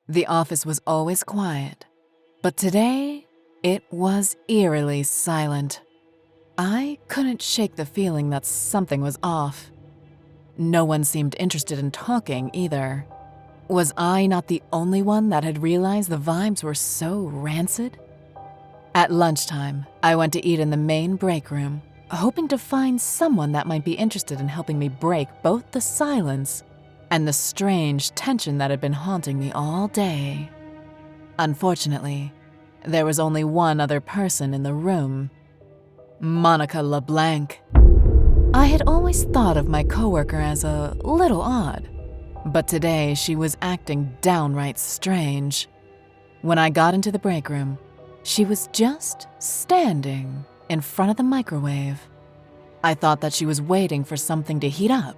The office was always quiet, but today it was eerily silent. I couldn't shake the feeling that something was off. No one seemed interested in talking either. Was I not the only one that had realized the vibes were so rancid? At lunchtime, I went to eat in the main break room, hoping to find someone that might be interested in helping me break both the silence and the strange tension that had been haunting me all day. Unfortunately, there was only one other person in the room: Monica LaBlanc. I had always thought of my coworker as a little odd, but today she was acting downright strange. When I got into the break room, she was just standing in front of the microwave. I thought that she was waiting for something to heat up,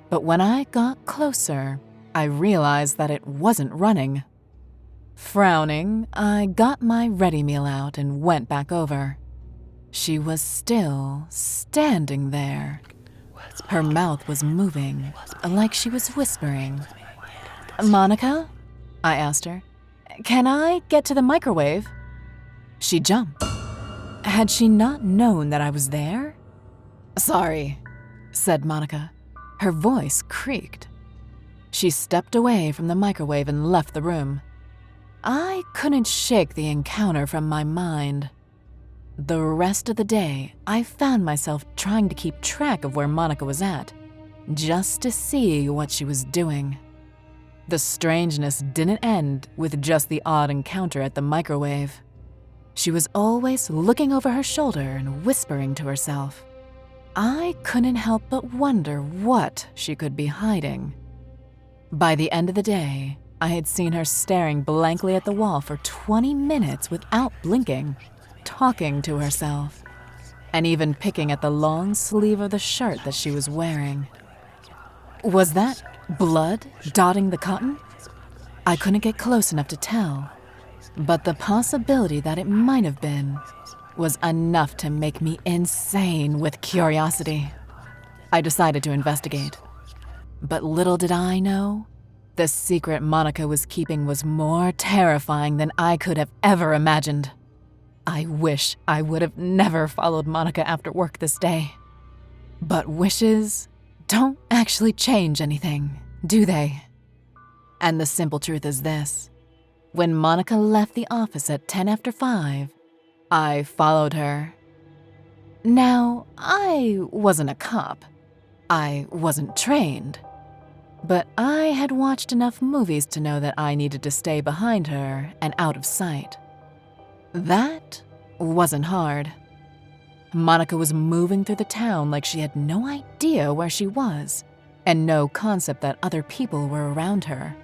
but when I got closer, I realized that it wasn't running. Frowning, I got my ready meal out and went back over. She was still standing there. Her mouth was moving, like she was whispering. "Monica?" I asked her. "Can I get to the microwave?" She jumped. Had she not known that I was there? "Sorry," said Monica. Her voice creaked. She stepped away from the microwave and left the room. I couldn't shake the encounter from my mind. The rest of the day, I found myself trying to keep track of where Monica was at, just to see what she was doing. The strangeness didn't end with just the odd encounter at the microwave. She was always looking over her shoulder and whispering to herself. I couldn't help but wonder what she could be hiding. By the end of the day, I had seen her staring blankly at the wall for 20 minutes without blinking, talking to herself, and even picking at the long sleeve of the shirt that she was wearing. Was that blood dotting the cotton? I couldn't get close enough to tell, but the possibility that it might have been was enough to make me insane with curiosity. I decided to investigate. But little did I know, the secret Monica was keeping was more terrifying than I could have ever imagined. I wish I would have never followed Monica after work this day. But wishes don't actually change anything, do they? And the simple truth is this: when Monica left the office at 10 after 5, I followed her. Now, I wasn't a cop. I wasn't trained. But I had watched enough movies to know that I needed to stay behind her and out of sight. That wasn't hard. Monica was moving through the town like she had no idea where she was and no concept that other people were around her.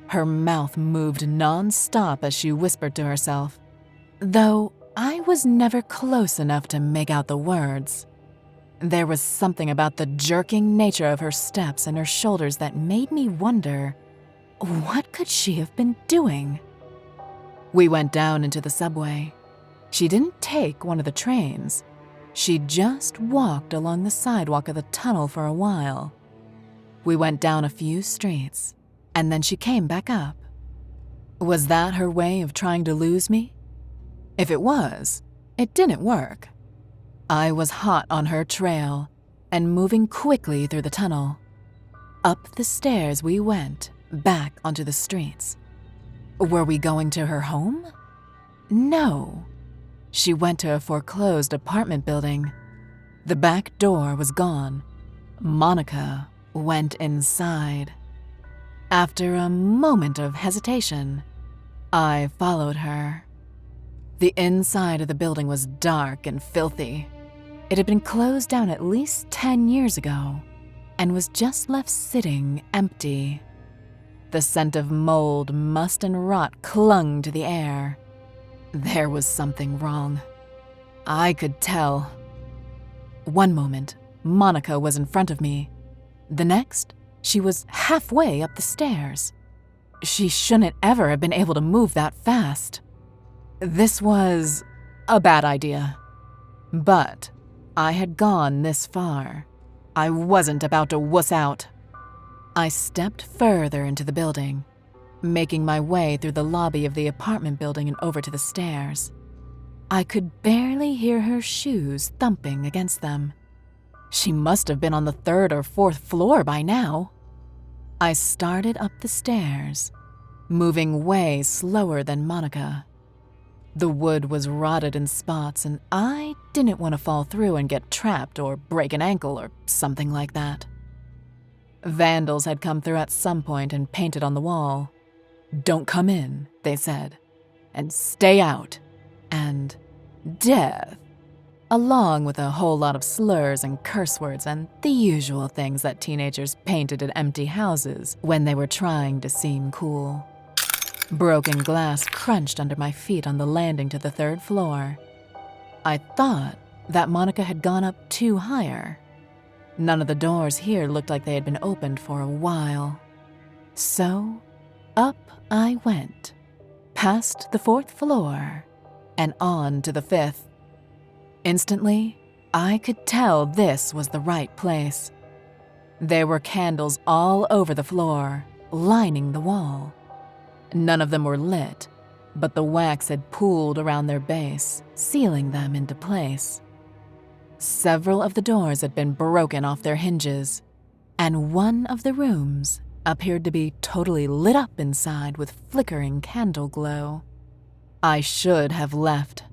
Her mouth moved non-stop as she whispered to herself, though I was never close enough to make out the words. There was something about the jerking nature of her steps and her shoulders that made me wonder, what could she have been doing? We went down into the subway. She didn't take one of the trains. She just walked along the sidewalk of the tunnel for a while. We went down a few streets, and then she came back up. Was that her way of trying to lose me? If it was, it didn't work. I was hot on her trail and moving quickly through the tunnel. Up the stairs we went, back onto the streets. Were we going to her home? No. She went to a foreclosed apartment building. The back door was gone. Monica went inside. After a moment of hesitation, I followed her. The inside of the building was dark and filthy. It had been closed down at least 10 years ago and was just left sitting empty. The scent of mold, must, and rot clung to the air. There was something wrong. I could tell. One moment, Monica was in front of me. The next, she was halfway up the stairs. She shouldn't ever have been able to move that fast. This was a bad idea. But I had gone this far. I wasn't about to wuss out. I stepped further into the building. making my way through the lobby of the apartment building and over to the stairs. I could barely hear her shoes thumping against them. She must have been on the 3rd or 4th floor by now. I started up the stairs, moving way slower than Monica. The wood was rotted in spots, and I didn't want to fall through and get trapped or break an ankle or something like that. Vandals had come through at some point and painted on the wall. "Don't come in," they said, and "stay out," and "death," along with a whole lot of slurs and curse words and the usual things that teenagers painted in empty houses when they were trying to seem cool. Broken glass crunched under my feet on the landing to the 3rd floor. I thought that Monica had gone up 2 higher. None of the doors here looked like they had been opened for a while. So, up I went, past the 4th floor, and on to the 5th. Instantly, I could tell this was the right place. There were candles all over the floor, lining the wall. None of them were lit, but the wax had pooled around their base, sealing them into place. Several of the doors had been broken off their hinges, and one of the rooms appeared to be totally lit up inside with flickering candle glow. I should have left.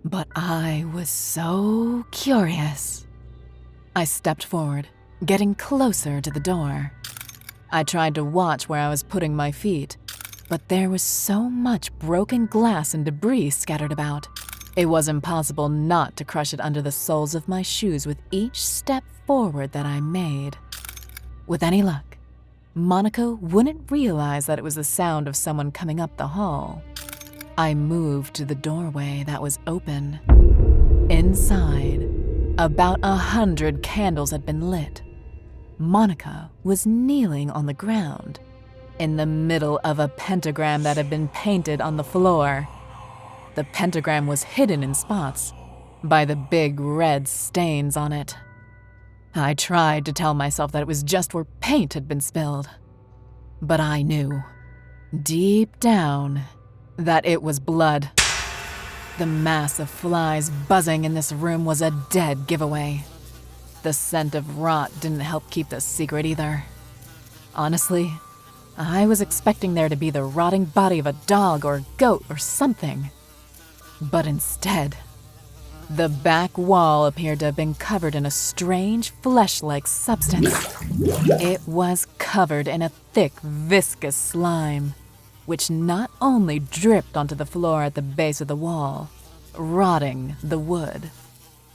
But I was so curious. I stepped forward, getting closer to the door. I tried to watch where I was putting my feet, but there was so much broken glass and debris scattered about. It was impossible not to crush it under the soles of my shoes with each step forward that I made. With any luck, Monica wouldn't realize that it was the sound of someone coming up the hall. I moved to the doorway that was open. Inside, about 100 candles had been lit. Monica was kneeling on the ground, in the middle of a pentagram that had been painted on the floor. The pentagram was hidden in spots by the big red stains on it. I tried to tell myself that it was just where paint had been spilled, but I knew, deep down, that it was blood. The mass of flies buzzing in this room was a dead giveaway. The scent of rot didn't help keep the secret either. Honestly, I was expecting there to be the rotting body of a dog or goat or something. But instead, the back wall appeared to have been covered in a strange flesh-like substance. It was covered in a thick, viscous slime, which not only dripped onto the floor at the base of the wall, rotting the wood,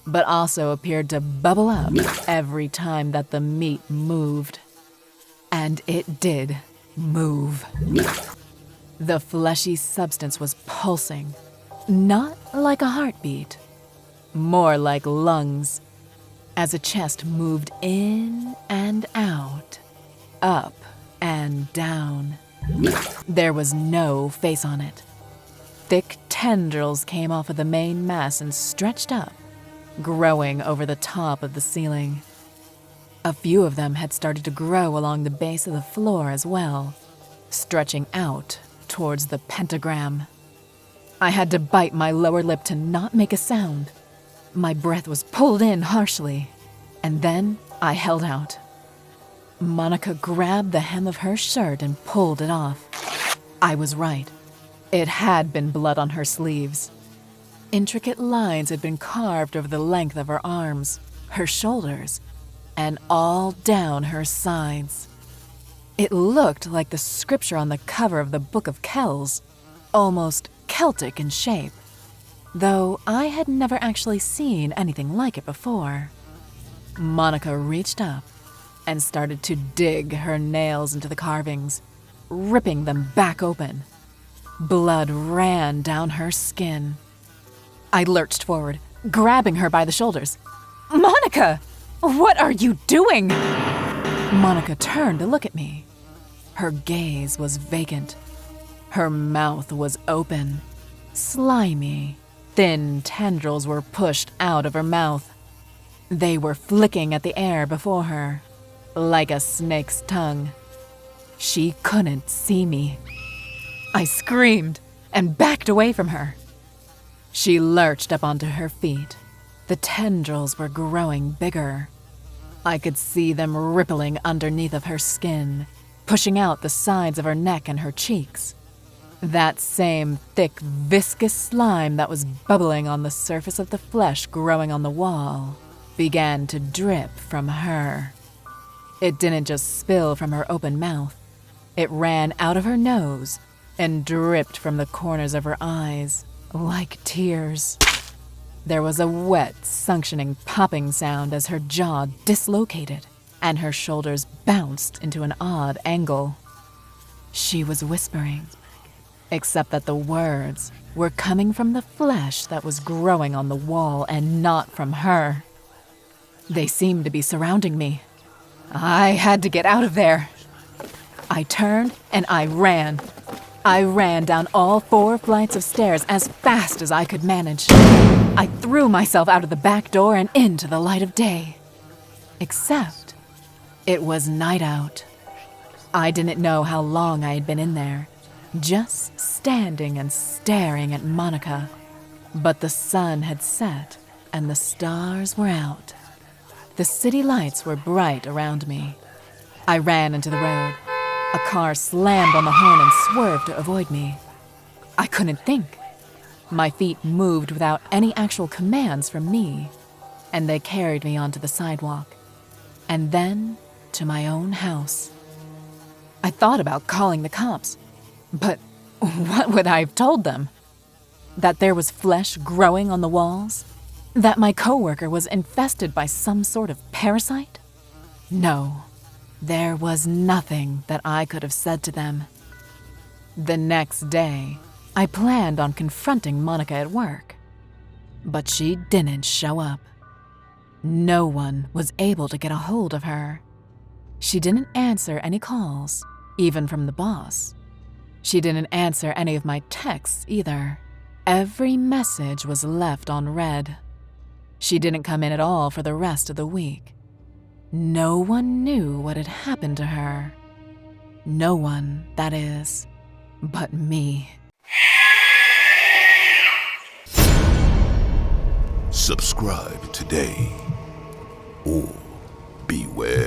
but also appeared to bubble up every time that the meat moved. And it did move. The fleshy substance was pulsing, not like a heartbeat, more like lungs, as a chest moved in and out, up and down. There was no face on it. Thick tendrils came off of the main mass and stretched up, growing over the top of the ceiling. A few of them had started to grow along the base of the floor as well, stretching out towards the pentagram. I had to bite my lower lip to not make a sound. My breath was pulled in harshly, and then I held out. Monica grabbed the hem of her shirt and pulled it off. I was right. It had been blood on her sleeves. Intricate lines had been carved over the length of her arms, her shoulders, and all down her sides. It looked like the scripture on the cover of the Book of Kells, almost Celtic in shape, though I had never actually seen anything like it before. Monica reached up and started to dig her nails into the carvings, ripping them back open. Blood ran down her skin. I lurched forward, grabbing her by the shoulders. "Monica! What are you doing?" Monica turned to look at me. Her gaze was vacant. Her mouth was open. Slimy, thin tendrils were pushed out of her mouth. They were flicking at the air before her, like a snake's tongue. She couldn't see me. I screamed and backed away from her. She lurched up onto her feet. The tendrils were growing bigger. I could see them rippling underneath of her skin, pushing out the sides of her neck and her cheeks. That same thick, viscous slime that was bubbling on the surface of the flesh growing on the wall began to drip from her. It didn't just spill from her open mouth. It ran out of her nose and dripped from the corners of her eyes like tears. There was a wet, suctioning, popping sound as her jaw dislocated and her shoulders bounced into an odd angle. She was whispering, except that the words were coming from the flesh that was growing on the wall and not from her. They seemed to be surrounding me. I had to get out of there. I turned and I ran. I ran down all 4 flights of stairs as fast as I could manage. I threw myself out of the back door and into the light of day. Except it was night out. I didn't know how long I had been in there, just standing and staring at Monica. But the sun had set and the stars were out. The city lights were bright around me. I ran into the road. A car slammed on the horn and swerved to avoid me. I couldn't think. My feet moved without any actual commands from me, and they carried me onto the sidewalk, and then to my own house. I thought about calling the cops, but what would I have told them? That there was flesh growing on the walls? That my coworker was infested by some sort of parasite? No. There was nothing that I could have said to them. The next day, I planned on confronting Monica at work, but she didn't show up. No one was able to get a hold of her. She didn't answer any calls, even from the boss. She didn't answer any of my texts either. Every message was left unread. She didn't come in at all for the rest of the week. No one knew what had happened to her. No one, that is, but me. Subscribe today or beware.